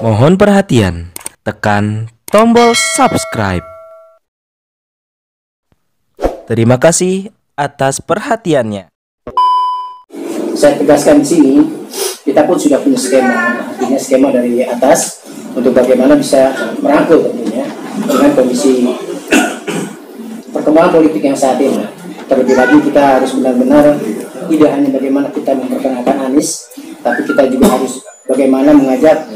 Mohon perhatian, tekan tombol subscribe. Terima kasih atas perhatiannya. Saya tegaskan di sini, kita pun sudah punya skema, artinya skema dari atas untuk bagaimana bisa merangkul tentunya dengan kondisi perkembangan politik yang saat ini. Terlebih lagi kita harus benar-benar tidak hanya bagaimana kita memperkenalkan Anies, tapi kita juga harus bagaimana mengajak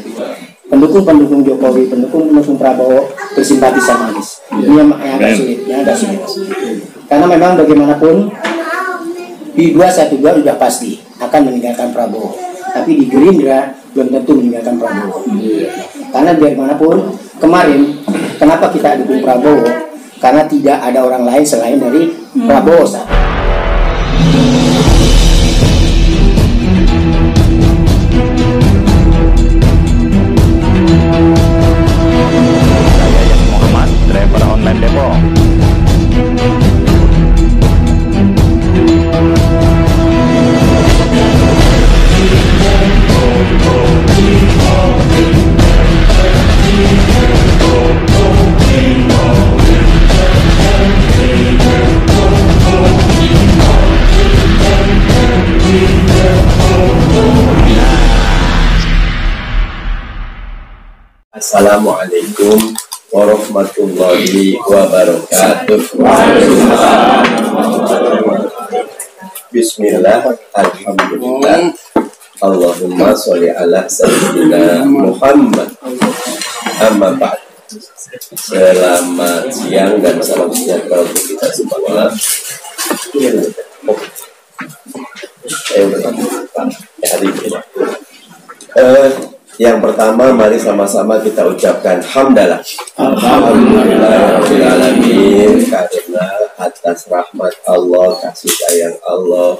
pendukung-pendukung Jokowi, pendukung-pendukung Prabowo bersimpati sama Anies. Ini yang agak sulit, Karena memang bagaimanapun di 212 sudah pasti akan meninggalkan Prabowo, tapi di Gerindra belum tentu meninggalkan Prabowo. Karena biar manapun kemarin, kenapa kita dukung Prabowo? Karena tidak ada orang lain selain dari Prabowo. Muhammad, driver online Depok. Assalamualaikum warahmatullahi wabarakatuh. Bismillah, alhamdulillah, Allahumma sholli ala sayyidina Muhammad. Amma ba'd. Selamat siang dan salam sejahtera untuk kita semua. Yang pertama, mari sama-sama kita ucapkan hamdalah. Alhamdulillahirabbil alamin, karena atas rahmat Allah, kasih sayang Allah,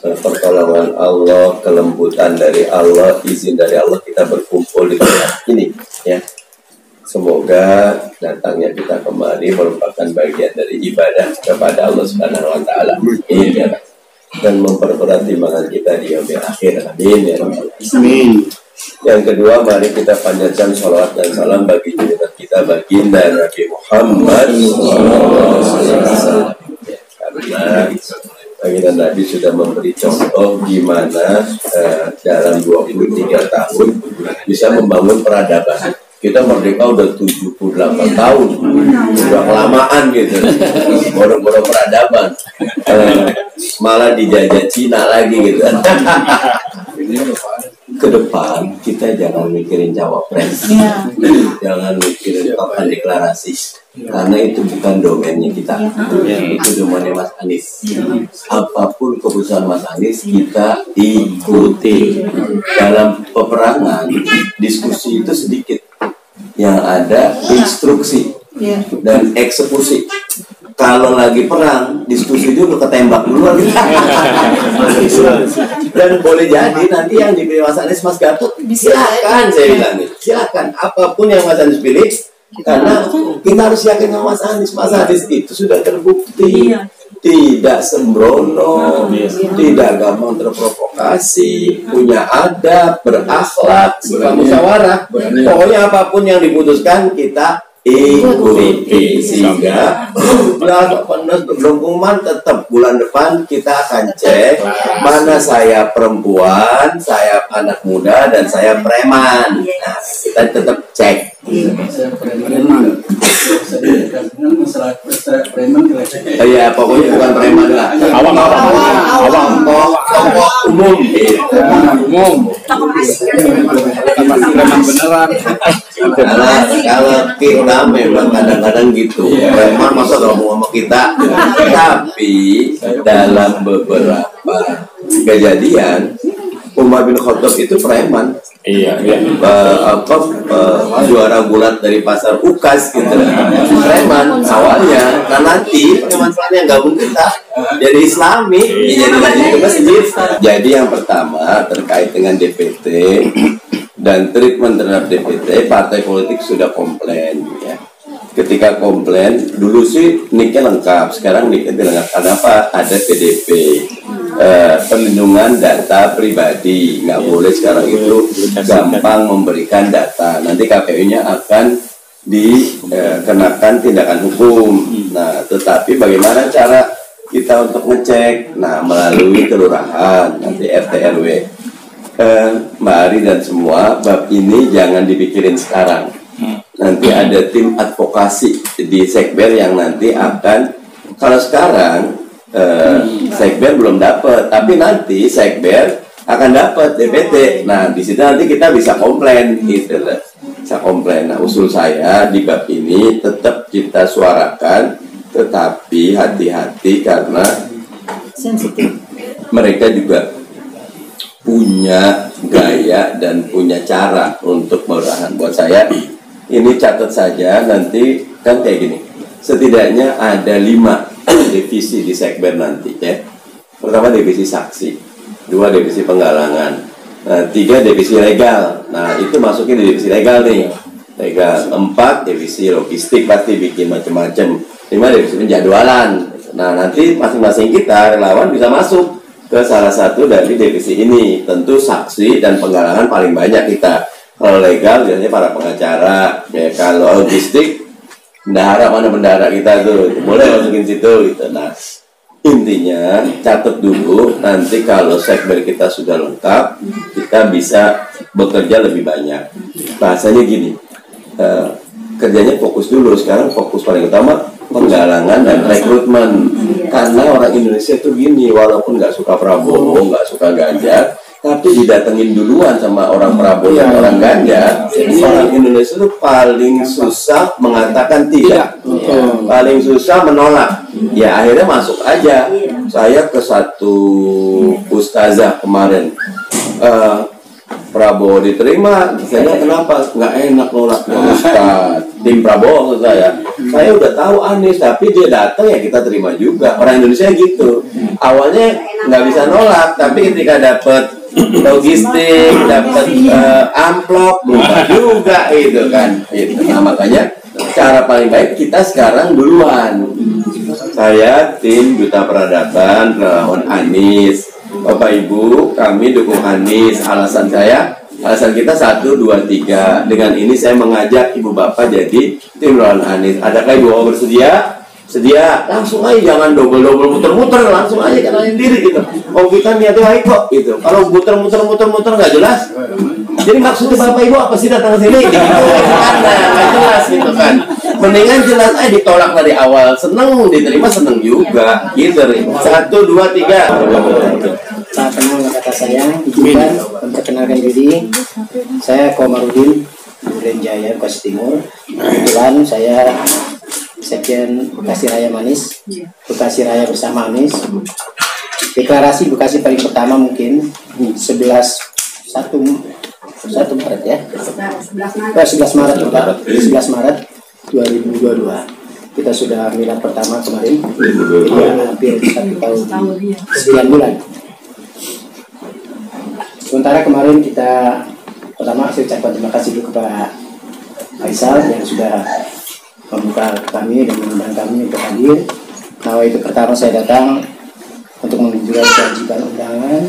pertolongan Allah, kelembutan dari Allah, izin dari Allah, kita berkumpul di tempat ini, ya. Semoga datangnya kita kemari merupakan bagian dari ibadah kepada Allah Subhanahu wa taala. Ya. Dan memperberat timbangan kita di yaumil akhir. Amin ya rabbal alamin. Yang kedua, mari kita panjatkan sholawat dan salam bagi junjungan kita baginda Nabi Muhammad SAW. Karena baginda Nabi sudah memberi contoh di mana dalam 23 tahun bisa membangun peradaban. Kita merdeka udah 78 tahun, udah kelamaan gitu, boro-boro peradaban, malah dijajah Cina lagi gitu. Ke depan kita jangan mikirin cawapres, jangan mikirin kapan deklarasi, karena itu bukan domainnya kita, itu domainnya Mas Anies. Apapun keputusan Mas Anies kita ikuti. Dalam peperangan diskusi itu sedikit, yang ada instruksi dan eksekusi. Kalau lagi perang, diskusi dulu, ketembak dulu. Dan boleh jadi nanti yang dipilih Mas Anies, Mas Gatot, silakan, saya bilang nih, silakan apapun yang Mas Anies pilih, karena kita harus yakin sama Mas Anies. Mas Anies itu sudah terbukti tidak sembrono, tidak gampang terprovokasi, punya adab, berakhlak, suka musyawarah. Pokoknya apapun yang diputuskan kita ikuti, sehingga pengumuman tetap bulan depan kita akan cek mana saya perempuan, saya anak muda, dan saya preman. Nah, kita tetap cek. Iya, pokoknya bukan preman lah. Awam, umum. Preman beneran. Kalau kita memang kadang-kadang gitu, preman masa ngomong sama kita. Tapi dalam beberapa kejadian, Umar bin Khattab itu preman. Juara gulat dari pasar Ukas gitu, preman awalnya. Nah nanti preman-preman yang gabung kita jadi Islami, jadi masjid. Jadi yang pertama terkait dengan DPT dan treatment terhadap DPT, partai politik sudah komplain, ya. Ketika komplain, dulu sih niknya lengkap, sekarang niknya tidak lengkap. Kenapa? Ada PDP. perlindungan data pribadi. Nggak boleh sekarang itu gampang memberikan data. Nanti KPU-nya akan dikenakan tindakan hukum. Nah, tetapi bagaimana cara kita untuk ngecek? Nah, melalui kelurahan, nanti RT RW. Mbak Ari dan semua, bab ini jangan dipikirin sekarang. Nanti ada tim advokasi di Sekber yang nanti akan, kalau sekarang Sekber belum dapat, tapi nanti Sekber akan dapat DPT. Nah, di situ nanti kita bisa komplain, gitu loh. Bisa komplain. Nah, usul saya di bab ini tetap kita suarakan, tetapi hati-hati karena sensitif. Mereka juga punya gaya dan punya cara untuk merahan. Buat saya, ini catat saja, nanti kan kayak gini. Setidaknya ada 5 divisi di Sekber nanti ya. Pertama divisi saksi, 2 divisi penggalangan, 3 divisi legal. Nah, itu masukin di divisi legal nih. Legal. 4 divisi logistik, pasti bikin macam-macam. 5 divisi penjadwalan. Nah, nanti masing-masing kita relawan bisa masuk ke salah satu dari divisi ini. Tentu saksi dan penggalangan paling banyak kita. Kalau legal biasanya para pengacara. Ya, kalau logistik, bendahara, mana bendahara kita tuh, boleh masukin situ gitu. Nah, intinya catat dulu, nanti kalau Sekber kita sudah lengkap, kita bisa bekerja lebih banyak. Bahasanya gini, kerjanya fokus dulu. Sekarang fokus paling utama penggalangan dan rekrutmen. Karena orang Indonesia tuh gini, walaupun nggak suka Prabowo, nggak suka Ganjar, tapi didatengin duluan sama orang Prabowo dan orang Ganjar. Orang Indonesia itu paling susah mengatakan tidak, paling susah menolak. Ya akhirnya masuk aja. Saya ke satu ustazah kemarin, Prabowo diterima, saya kenapa? Nggak enak nolak Ustaz. Tim Prabowo maksud saya udah tahu Anies, tapi dia datang ya kita terima juga. Orang Indonesia gitu. Awalnya nggak bisa nolak, tapi ketika dapat logistik, dapat amplop, berubah juga itu kan. Gitu. Nah, makanya cara paling baik kita sekarang duluan. Saya tim Duta Peradaban relawan Anies. Bapak Ibu, kami dukung Anies. Alasan kita 1, 2, 3. Dengan ini saya mengajak Ibu Bapak jadi tim relawan Anies. Adakah Ibu Bapak bersedia? Sedia, langsung aja, jangan double-double muter-muter, langsung aja kenalin diri gitu. Oh, kita niatnya baik kok gitu. Kalau muter-muter nggak jelas. Jadi maksudnya Bapak Ibu apa sih datang ke sini? Gitu karena nggak jelas gitu kan. Mendingan jelas aja, ditolak dari awal, seneng, diterima seneng juga gitu. 1, 2, 3. Saat kenal kata saya, izinkan untuk kenalkan diri. Saya Komarudin, Duren Jaya, Bekasi Timur. Kebetulan saya Sekjen Bekasi Raya Manis, Bekasi Raya bersama Anies. Deklarasi Bekasi paling pertama mungkin 11 Maret ya. 11 Maret 2022. Kita sudah milad pertama kemarin. Jadi hampir 1 tahun 9 bulan. Sementara kemarin kita pertama saya ucapkan terima kasih dulu kepada Faisal yang sudah membuka kami dan mengundang kami untuk hadir. Nah, itu pertama saya datang untuk menunjukkan kewajiban undangan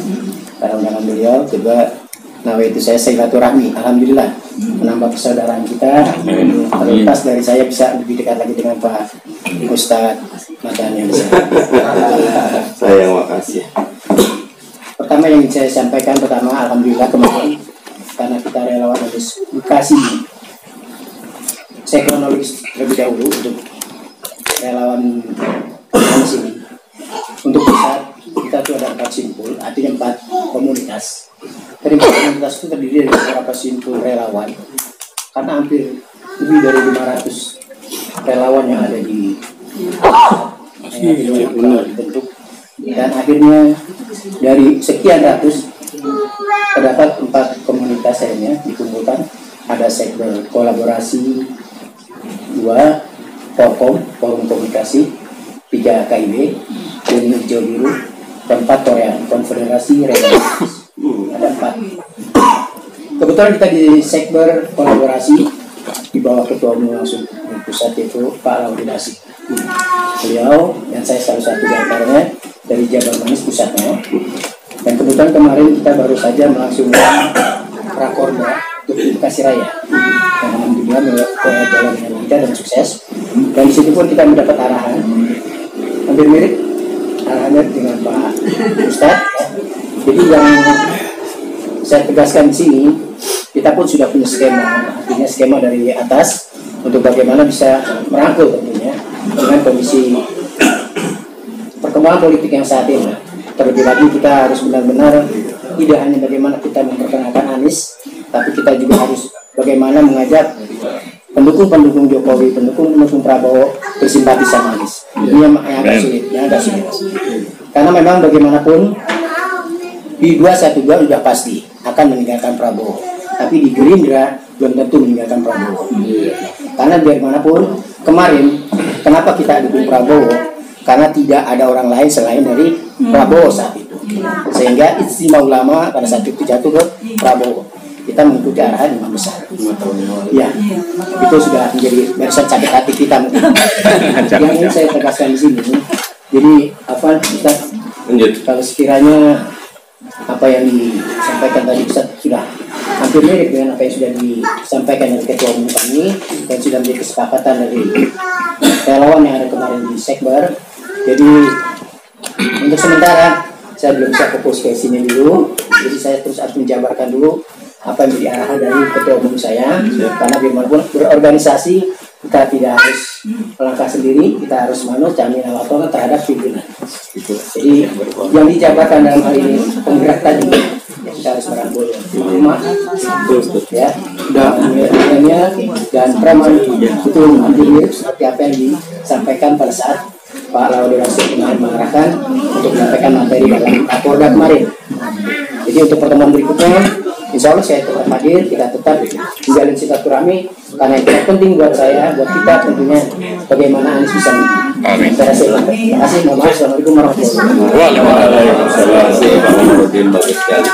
karena undangan beliau. Kedua, nah itu saya silaturahmi. Alhamdulillah menambah persaudaraan kita. Terlepas dari saya bisa lebih dekat lagi dengan Pak Ustadz Madani. Saya makasih. Pertama yang saya sampaikan alhamdulillah kemarin karena kita relawan harus Bekasi. Saya kronologis terlebih dahulu untuk relawan di sini. Untuk pusat kita tuh ada 4 simpul, artinya 4 komunitas. Dari 4 komunitas itu terdiri dari beberapa simpul relawan. Karena hampir lebih dari 500 relawan yang ada di dibentuk. Dan akhirnya dari sekian ratus terdapat 4 komunitas lainnya dikumpulkan. Ada Sekber kolaborasi, 2 forum komunikasi, 3 KIB, Uni Hijau Biru, 4 Korea, Konfederasi Revolusi. Ada 4. Kebetulan kita di Sekber kolaborasi di bawah ketua umum langsung pusat itu Pak Laudinasi. Beliau yang saya salah satu di antaranya dari Jabar Manis pusatnya. Dan kebetulan kemarin kita baru saja melangsungkan Rakorda untuk Bekasi Raya. Dan alhamdulillah berjalan dengan lancar dan sukses. Dan di situ pun kita mendapat arahan hampir mirip arahannya dengan Pak Ustadz. Jadi yang saya tegaskan di sini, kita pun sudah punya skema, artinya skema dari atas untuk bagaimana bisa merangkul tentunya dengan kondisi perkembangan politik yang saat ini. Terlebih lagi kita harus benar-benar tidak hanya bagaimana kita memperkenalkan Anies, tapi kita juga harus bagaimana mengajak pendukung-pendukung Jokowi, pendukung-pendukung Prabowo bersimpati sama Anies. Ini yang agak sulit, Karena memang bagaimanapun di 212 sudah pasti akan meninggalkan Prabowo, tapi di Gerindra belum tentu meninggalkan Prabowo. Karena biar manapun kemarin, kenapa kita dukung Prabowo? Karena tidak ada orang lain selain dari Prabowo saat itu. Sehingga istimewa ulama pada saat itu jatuh ke Prabowo. Kita mengikuti arahan Imam Besar. Ya, itu sudah menjadi barisan sakit hati kita. Yang ini saya tegaskan di sini. Jadi apa kita kalau sekiranya apa yang disampaikan tadi sudah hampir mirip dengan apa yang sudah disampaikan dari Ketua Umum kami dan sudah menjadi kesepakatan dari relawan yang ada kemarin di Sekber. Jadi untuk sementara saya belum bisa fokus ke sini dulu, jadi saya terus harus menjabarkan dulu apa yang menjadi arahan dari Ketua Umum saya. Karena bagaimanapun berorganisasi kita tidak harus melangkah sendiri, kita harus manut jamin awal terhadap pimpinan. Jadi yang dijabarkan dalam hal ini penggerak tadi, ya kita harus merangkul rumah, ya, dan preman itu hampir mirip seperti apa yang disampaikan pada saat Pak Laudie Rasyid kemarin mengarahkan untuk menyampaikan materi dalam Rakorda kemarin. Jadi untuk pertemuan berikutnya, insya Allah saya tetap hadir, kita tetap menjalin silaturahmi karena itu penting buat saya, buat kita tentunya bagaimana Anies bisa menang. Terima kasih. Assalamualaikum warahmatullahi wabarakatuh. Waalaikumsalam. Bagus sekali.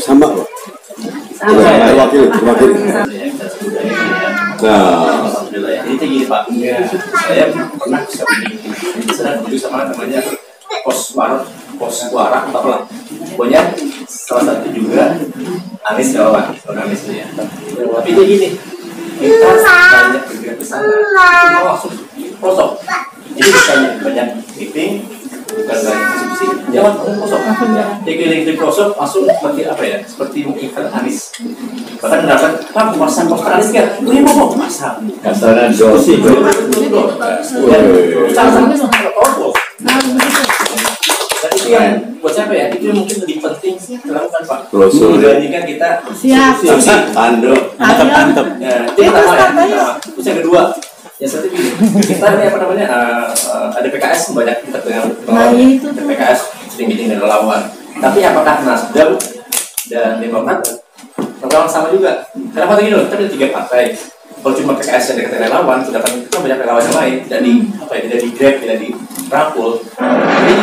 Sama loh. Wakil. Nah, Jadi gini Pak, saya pernah setuju sama namanya pos suara apalah. Pokoknya salah satu juga Anies kawan Anies ya. Tapi dia gini, kita banyak bergerak ke sana, kita langsung kosong. Jadi misalnya banyak meeting, bukan banyak diskusi, jangan kosong. Jadi kosong langsung seperti apa ya? Seperti mungkin Anies. Bahkan menerapkan, Pak, pasang poster Anies kan? Ini mau pasang. kasaran dosi. Dan itu yang buat siapa ya? Itu yang mungkin lebih penting dilakukan Pak. Dibandingkan kita Ando. mantap. Ya, itu yang pertama ya. Terus yang kedua, ya seperti ini. Kita ini apa namanya? Ada PKS banyak kita dengan PKS sering meeting dengan relawan. Tapi apakah Nasdem dan Demokrat relawan sama juga? Karena gini loh, kita ada 3 partai. Kalau cuma PKS yang dekat relawan, sedangkan kita banyak relawan yang lain tidak di grab, tidak dirangkul. Jadi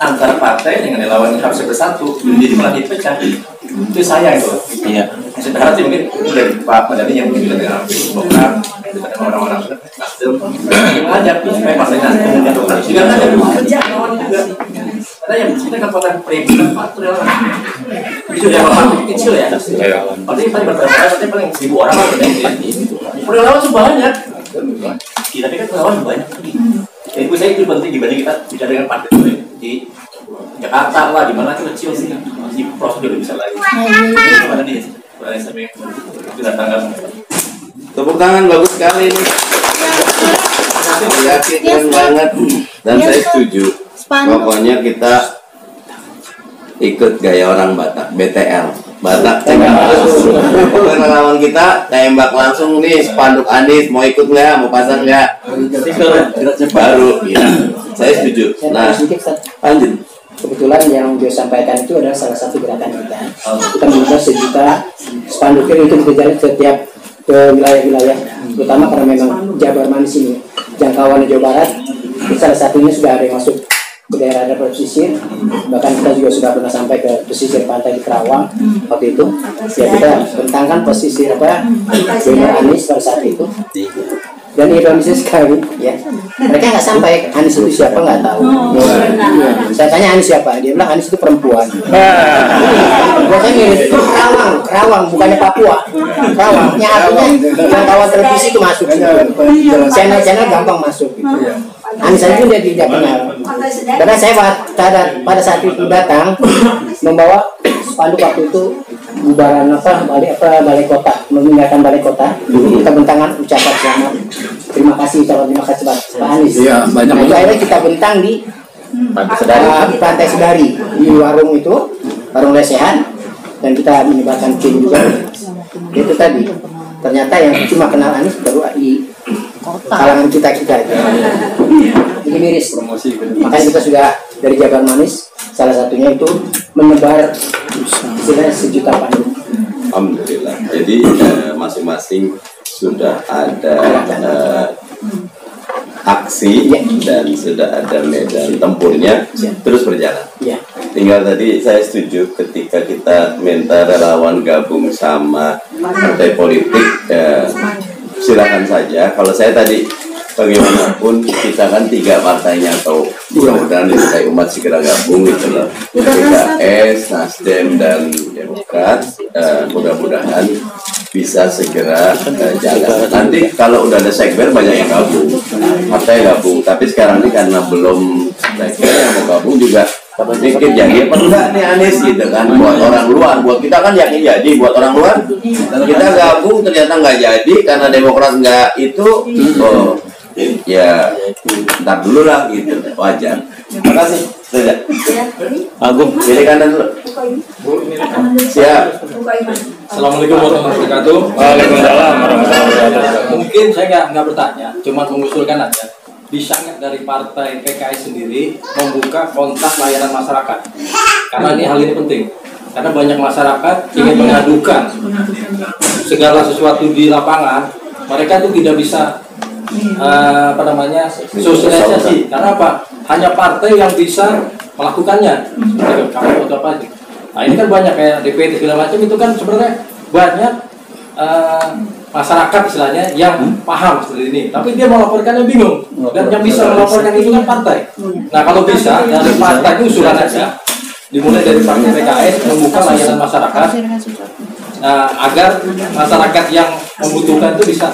antara partai dengan relawan yang harusnya bersatu, jadi malah dipecah. Itu sayang itu. Iya. Sebenarnya mungkin dari Pak Madani yang mungkin dengan Demokrat, dengan orang-orang Nasdem, yang mengajak supaya partainya dengan Demokrat juga ada relawan juga. Karena yang kita kekuatan premium itu relawan. Itu yang paling kecil ya. Paling paling 1.000 orang lah relawan itu banyak. Tapi kan relawan banyak lagi. Jadi saya itu penting dibanding kita bicara dengan partai di Jakarta lah, di mana itu kecil sih, di prosedur bisa lagi. Gimana nih? Sampai kita tanggal. Tepuk tangan bagus sekali nih. Yakin banget dan saya setuju. Pokoknya kita ikut gaya orang Batak, BTL. Batak tembak langsung. Relawan kita tembak langsung nih spanduk Anies, mau ikut nggak, mau pasang nggak? Baru, ya. Saya setuju. Nah, lanjut. Kebetulan yang dia sampaikan itu adalah salah satu gerakan kita. Kita mengumpulkan 1 juta spanduk itu berjalan setiap ke wilayah-wilayah, terutama karena memang Jabar Manis ini jangkauan Jawa Barat. Salah satunya sudah ada yang masuk ke daerah pesisir, bahkan kita juga sudah pernah sampai ke pesisir pantai di Kerawang waktu itu. Ya kita bentangkan pesisir Jabar Anies pada saat itu. Dan ironisnya sekali, ya, mereka nggak sampai Anies itu siapa nggak tahu. Saya tanya Anies siapa, dia bilang Anies itu perempuan. Buatnya mirip Kerawang, bukannya Papua. Kerawangnya artinya jangkauan televisi itu masuk. Channel-channel gampang masuk. Gitu. Anies aja dia tidak kenal. Karena saya pada saat itu datang membawa spanduk waktu itu bubaran balai kota, memindahkan balai kota, kita bentangan ucapan selamat, terima kasih Pak Anies. Iya, banyak. Nah, akhirnya kita bentang di Pantai Sedari di warung lesehan, dan kita menyebarkan film juga. Itu tadi ternyata yang cuma kenal Anies baru di kalangan kita itu. Jadi miris. Makanya kita sudah dari Jabar Manis, salah satunya itu menyebar istilahnya 1 juta panduk. Alhamdulillah. Jadi masing-masing sudah ada aksi dan sudah ada medan tempurnya, terus berjalan. Tinggal tadi saya setuju ketika kita minta relawan gabung sama partai politik, silakan saja. Kalau saya tadi bagaimanapun kita kan 3 partainya, atau mudah-mudahan partai umat segera gabung gitu loh. PKS, Nasdem dan Demokrat, mudah-mudahan bisa segera jalan. Nanti kalau udah ada sekber banyak yang gabung, partai gabung. Tapi sekarang ini karena belum sekber yang mau gabung juga mikir jadi apa enggak nih Anies gitu kan, buat orang luar. Buat kita kan yakin jadi, buat orang luar kita gabung ternyata nggak jadi karena Demokrat nggak itu. Oh ya, ntar dulu lah gitu, wajar. Terima kasih. Sudah. Agung, pilih kanan dulu. Siap. Assalamualaikum warahmatullahi wabarakatuh. Waalaikumsalam warahmatullahi wabarakatuh. Mungkin saya nggak bertanya, cuma mengusulkan aja. Bisa nggak dari partai PKS sendiri membuka kontak layanan masyarakat? Karena hal ini penting. Karena banyak masyarakat ingin mengadukan segala sesuatu di lapangan, mereka tuh tidak bisa sosialisasi. Karena apa? Hanya partai yang bisa melakukannya. Kamu atau apa aja. Nah ini kan banyak kayak DPT segala macam, itu kan sebenarnya banyak masyarakat istilahnya yang paham seperti ini, tapi dia melaporkannya bingung, dan yang bisa melaporkan itu kan partai. Nah kalau bisa dari partai itu usulan aja, dimulai dari partai PKS membuka layanan masyarakat, agar masyarakat yang membutuhkan itu bisa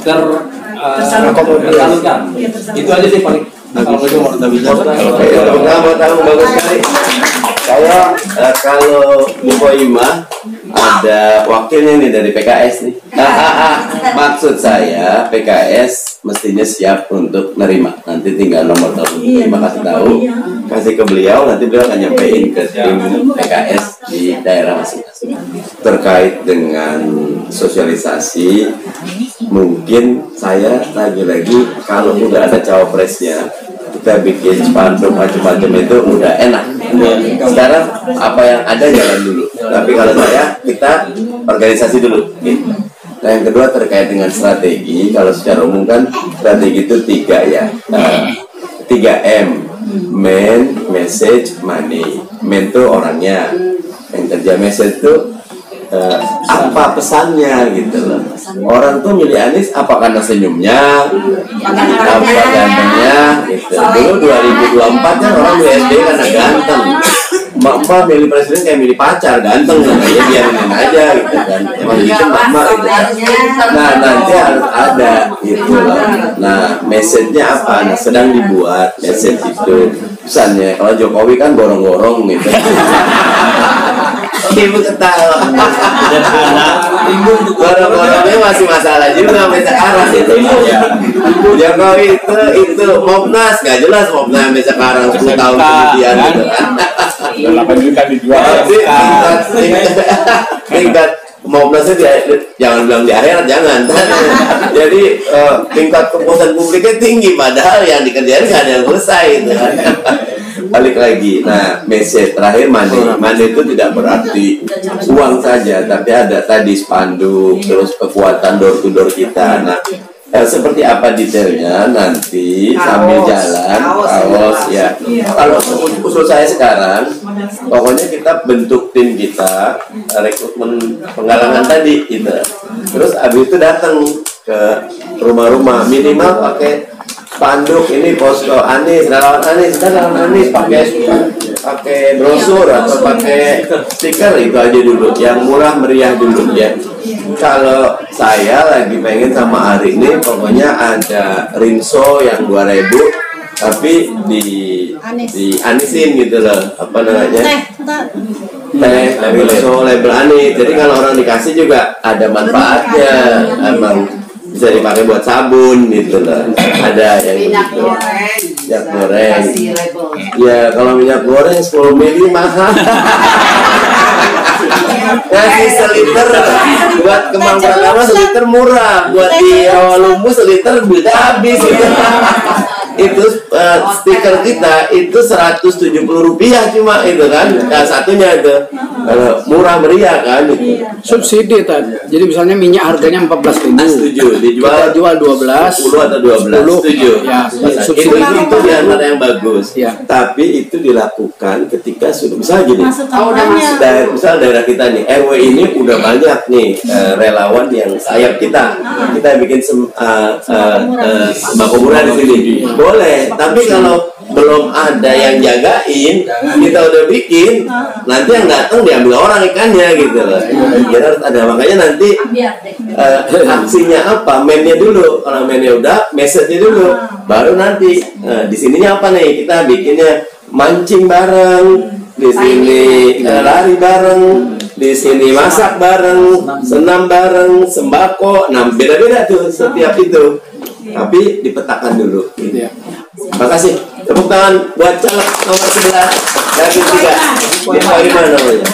tersalurkan. Itu aja sih paling. Oke, bagus sekali. Kalau Bu Koimah ada wakilnya nih dari PKS nih. Maksud saya PKS mestinya siap untuk nerima. Nanti tinggal nomor telepon terima kasih tahu, kasih ke beliau, nanti beliau akan nyampein ke tim PKS di daerah masing-masing. Terkait dengan sosialisasi, mungkin saya lagi-lagi kalau udah ada cawapresnya, kita bikin spanduk macam-macam itu udah enak. Sekarang apa yang ada jalan dulu. Tapi kalau saya, kita organisasi dulu. Nah yang kedua terkait dengan strategi. Kalau secara umum kan strategi itu 3 ya. 3M, man, message, money. Man itu orangnya, yang kerja message itu apa pesannya gitu loh. Orang tuh milih Anies apa karena senyumnya, apa gantengnya gitu. Dulu 2024 kan orang milih SD karena ganteng. Mak milih presiden kayak milih pacar, ganteng namanya, biarin aja gitu kan. Emang gitu mak gitu kan. Nah nanti harus ada gitu loh. Nah message-nya apa? Nah sedang dibuat message itu. Pesannya kalau Jokowi kan gorong-gorong gitu. Ibu ketawa. Gorong-gorongnya masih masalah juga sampai sekarang itu. Jokowi itu Mobnas, nggak jelas Mobnas sampai sekarang 10 tahun kemudian gitu kan. 8 juta dijual. Tingkat Mobnasnya jangan bilang di akhirat, jangan. Jadi tingkat kepuasan publiknya tinggi, padahal yang dikerjain nggak ada yang selesai gitu kan. Balik lagi, nah message terakhir money itu tidak berarti uang saja, tapi ada tadi spanduk, terus kekuatan door to door kita. Nah seperti apa detailnya nanti sambil jalan, kaos ya. Kalau usul saya sekarang, pokoknya kita bentuk tim kita, rekrutmen penggalangan tadi gitu. Terus abis itu datang ke rumah-rumah, minimal pakai spanduk ini posko Anies, relawan Anies, pakai brosur atau pakai stiker itu aja dulu, yang murah meriah dulu ya. Kalau saya lagi pengen sama Ari ini, pokoknya ada rinso yang 2000 tapi di anisin gitu loh, apa namanya? Teh rinso label Anis. Jadi kalau orang dikasih juga ada manfaatnya, emang bisa dipakai buat sabun gitu loh. Ada yang minyak goreng. Ya kalau minyak goreng 10 mili mahal. Ngasih seliter buat Kemang Pratama seliter murah, buat di Rawalumbu seliter udah habis gitu. Itu stiker kita itu 170 rupiah cuma itu kan, satunya itu murah meriah kan itu. Subsidi tadi. Jadi misalnya minyak harganya 14.000. Setuju, dijual 12 10 atau 12. Setuju. Ya, Itu di antara yang bagus. Ya. Tapi itu dilakukan ketika sudah misalnya gini. Misal daerah kita nih, RW ini udah banyak nih relawan yang sayap kita. Kita bikin sembako murah di sini. Boleh, tapi kalau belum ada yang jagain, kita udah bikin, nanti yang datang diambil orang ikannya gitu loh. Jadi harus ada, makanya nanti aksinya apa, mainnya dulu. Kalau mainnya udah, message-nya dulu, baru nanti di sininya apa nih, kita bikinnya mancing bareng, di sini lari bareng, di sini masak bareng, senam bareng, sembako. Nah beda-beda tuh setiap itu, tapi dipetakan dulu. Makasih. Tepuk tangan buat caleg nomor 11 dari 3. Dia dari mana namanya?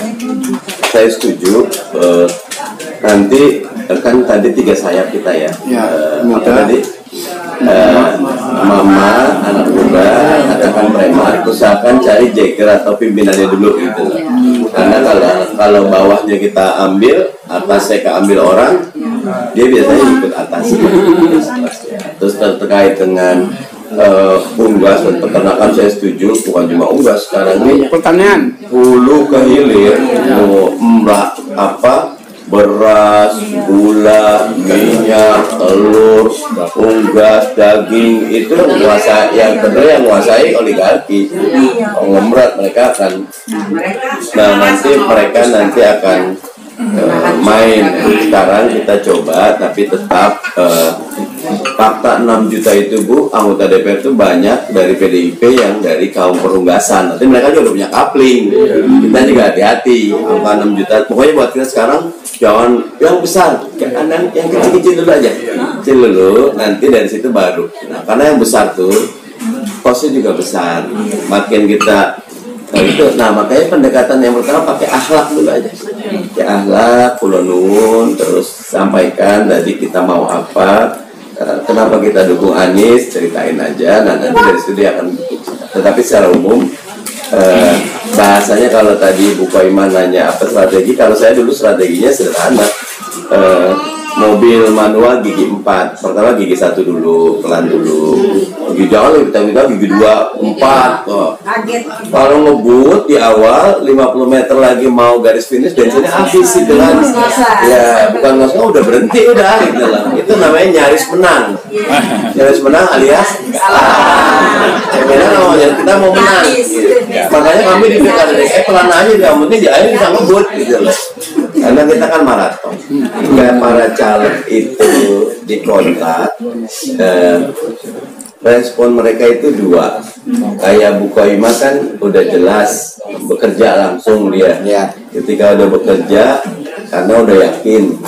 Saya setuju. Nanti kan tadi 3 sayap kita ya. Apa tadi? Mama, anak muda, katakan preman, usahakan cari jacker atau pimpinannya dulu gitu. Karena kalau bawahnya kita ambil, atasnya keambil orang, dia biasanya ikut atasnya. Terus terkait dengan unggas dan peternakan saya setuju, bukan cuma unggas sekarang ini pertanian hulu ke hilir, beras, gula, minyak, telur, unggas, daging itu yang kedua yang menguasai oligarki, konglomerat. Mereka akan mereka nanti akan main. Sekarang kita coba, tapi tetap fakta 6 juta itu Bu, anggota DPR itu banyak dari PDIP yang dari kaum perunggasan. Nanti mereka juga udah punya kapling. Kita juga hati-hati. Angka 6 juta. Pokoknya buat kita sekarang jangan yang besar, yang kecil-kecil dulu aja. Kecil dulu, nanti dari situ baru. Nah, karena yang besar tuh kosnya juga besar. Makin kita itu, nah makanya pendekatan yang pertama pakai akhlak dulu aja. Ya akhlak, kula nuwun, terus sampaikan tadi kita mau apa. Kenapa kita dukung Anies, ceritain aja. Nah nanti dari situ dia akan dukung. Tetapi secara umum bahasanya kalau tadi Bu Koiman nanya apa strategi, kalau saya dulu strateginya sederhana. Mobil manual gigi 4, pertama gigi 1 dulu, pelan dulu. Gigi jangan kita gigi 2, 4 kok. Kalau ngebut di awal 50 meter lagi mau garis finish, bensinnya habis gitu kan. Ya bukan ngosong, udah berhenti udah gitu lah. Itu namanya nyaris menang. Nyaris menang alias namanya kita mau menang gitu. Makanya kami di PKDDK pelan aja, yang penting jangan bisa ngebut gitu loh. Karena kita kan maraton. Kayak para caleg itu dikontrak, respon mereka itu 2. Kayak Bu Koima kan udah jelas bekerja langsung dia. Ketika udah bekerja karena udah yakin.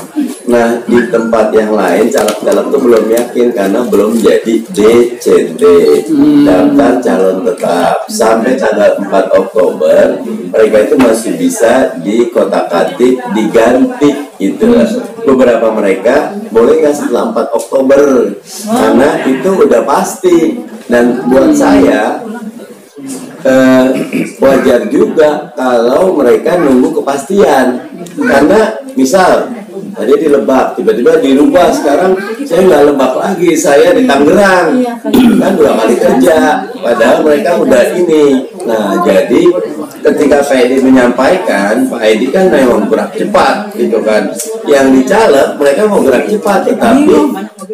Nah di tempat yang lain caleg-caleg itu belum yakin karena belum jadi DCT, daftar calon tetap. Sampai tanggal 4 Oktober mereka itu masih bisa dikotak-atik, diganti gitu. Beberapa mereka boleh nggak setelah 4 Oktober karena itu udah pasti. Dan buat saya wajar juga kalau mereka nunggu kepastian, karena misal Tadi di Lebak, tiba-tiba dirubah, sekarang saya nggak Lebak lagi, saya di Tangerang. Kan 2 kali kerja, padahal mereka udah ini. Nah, jadi ketika Pak Edi menyampaikan, Pak Edi kan memang gerak cepat gitu kan. Yang di caleg mereka mau gerak cepat, tetapi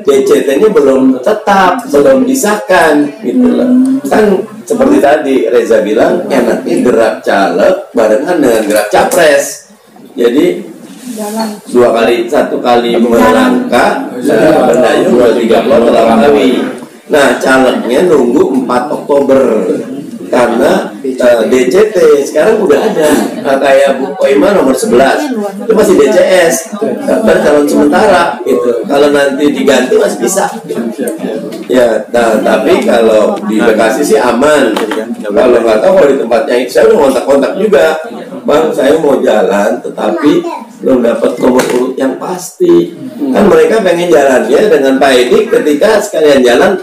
DCT-nya belum tetap, belum disahkan gitu loh. Kan seperti tadi Reza bilang, enaknya gerak caleg barengan dengan gerak capres. Jadi 1 kali merangka, berdayung 2-3 plot dalam kali. Nah, calegnya nunggu 4 Oktober karena DCT sekarang udah ada. Kayak Bu Koima nomor 11 itu masih DCS, daftar calon sementara gitu. Kalau nanti diganti masih bisa ya. Nah, tapi kalau di Bekasi sih aman. Kalau nggak tahu, kalau di tempatnya itu saya udah kontak-kontak juga, Bang, saya mau jalan tetapi belum dapat nomor urut yang pasti. Kan mereka pengen jalannya dengan Pak Edi, ketika sekalian jalan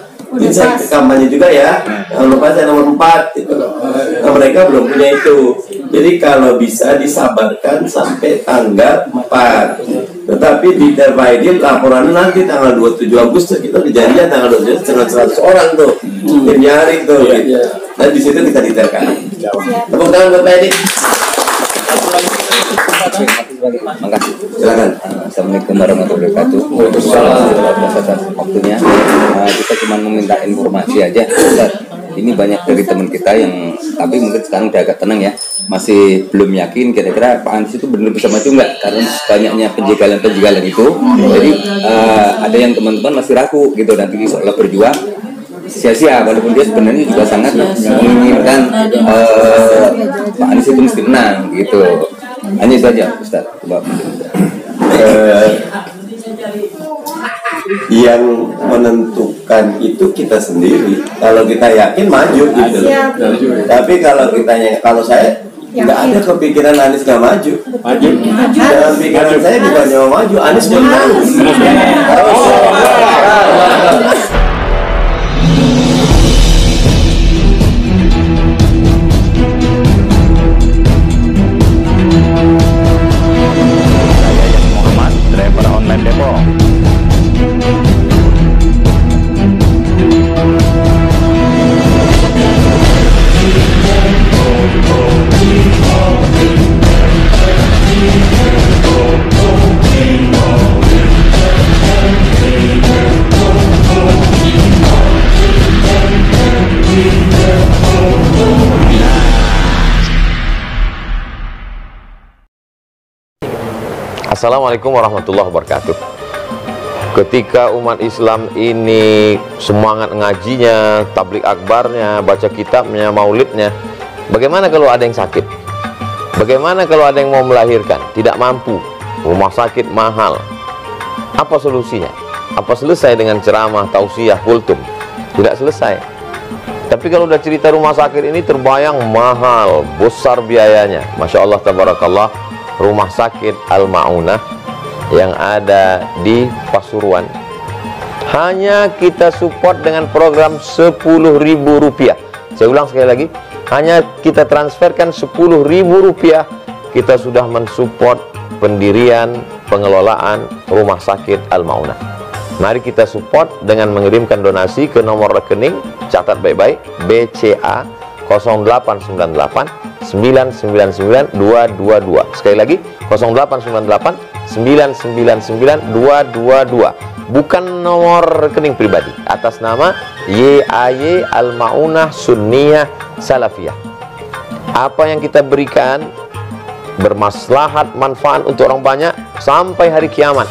saya kampanye juga ya, jangan lupa saya nomor 4 gitu. Nah, mereka belum punya itu. Jadi kalau bisa disabarkan sampai tanggal 4. Tetapi di Pak Edi laporan nanti tanggal 27 Agustus, kita dijanjikan tanggal 27 dengan 100 orang tuh tim nyari tuh gitu. Dan di situ kita detailkan. Tepuk tangan buat Pak Edi. Makasih. Silakan. Assalamualaikum warahmatullahi wabarakatuh. Waalaikumsalam waktunya. Kita cuma meminta informasi aja, Ustaz. Ini banyak dari teman kita yang, tapi mungkin sekarang udah agak tenang ya, masih belum yakin kira-kira Pak Anies itu benar bisa maju nggak, karena banyaknya penjagalan itu. Jadi ada yang teman-teman masih ragu gitu, nanti seolah berjuang sia-sia, walaupun dia sebenarnya juga sangat menginginkan Pak Anies itu mesti menang gitu. Hanya itu aja, Ustaz. Yang menentukan itu kita sendiri. Kalau kita yakin maju gitu. Tapi kalau saya nggak ada kepikiran Anies nggak maju. Dalam pikiran saya bukan cuma maju, Anies menang. Driver online Depok. Assalamualaikum warahmatullahi wabarakatuh. Ketika umat Islam ini semangat ngajinya, tablik akbarnya, baca kitabnya, maulidnya, bagaimana kalau ada yang sakit? Bagaimana kalau ada yang mau melahirkan, tidak mampu, rumah sakit mahal? Apa solusinya? Apa selesai dengan ceramah, tausiah, kultum? Tidak selesai. Tapi kalau udah cerita rumah sakit ini terbayang mahal, besar biayanya. Masya Allah, tabarakallah. Rumah sakit Al-Ma'unah yang ada di Pasuruan hanya kita support dengan program Rp10.000. Saya ulang sekali lagi, hanya kita transferkan Rp10.000, kita sudah mensupport pendirian pengelolaan rumah sakit Al-Ma'unah. Mari kita support dengan mengirimkan donasi ke nomor rekening, catat baik-baik, BCA 0898 999 222. Sekali lagi 0898 999 222. Bukan nomor rekening pribadi, atas nama YAY Al-Ma'unah Sunniyah Salafiyah. Apa yang kita berikan bermaslahat, manfaat untuk orang banyak sampai hari kiamat.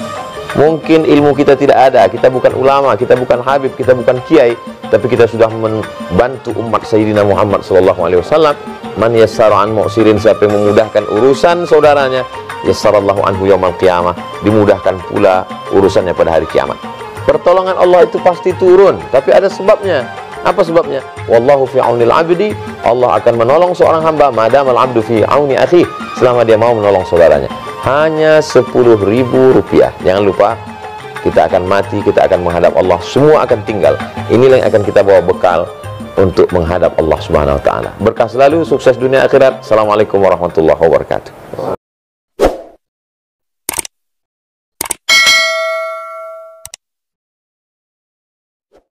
Mungkin ilmu kita tidak ada, kita bukan ulama, kita bukan habib, kita bukan kiai, tapi kita sudah membantu umat Sayyidina Muhammad SAW. Man yassara an mu'sirin, siapa yang memudahkan urusan saudaranya, yassarallahu anhu yaumal qiyamah, dimudahkan pula urusannya pada hari kiamat. Pertolongan Allah itu pasti turun, tapi ada sebabnya. Apa sebabnya? Wallahu fi aunil abdi, Allah akan menolong seorang hamba madamal abdu fi auni akhi, selama dia mau menolong saudaranya. Hanya Rp10.000. Jangan lupa, kita akan mati, kita akan menghadap Allah, semua akan tinggal. Inilah yang akan kita bawa bekal untuk menghadap Allah Subhanahu wa taala. Berkah selalu, sukses dunia akhirat. Assalamualaikum warahmatullahi wabarakatuh.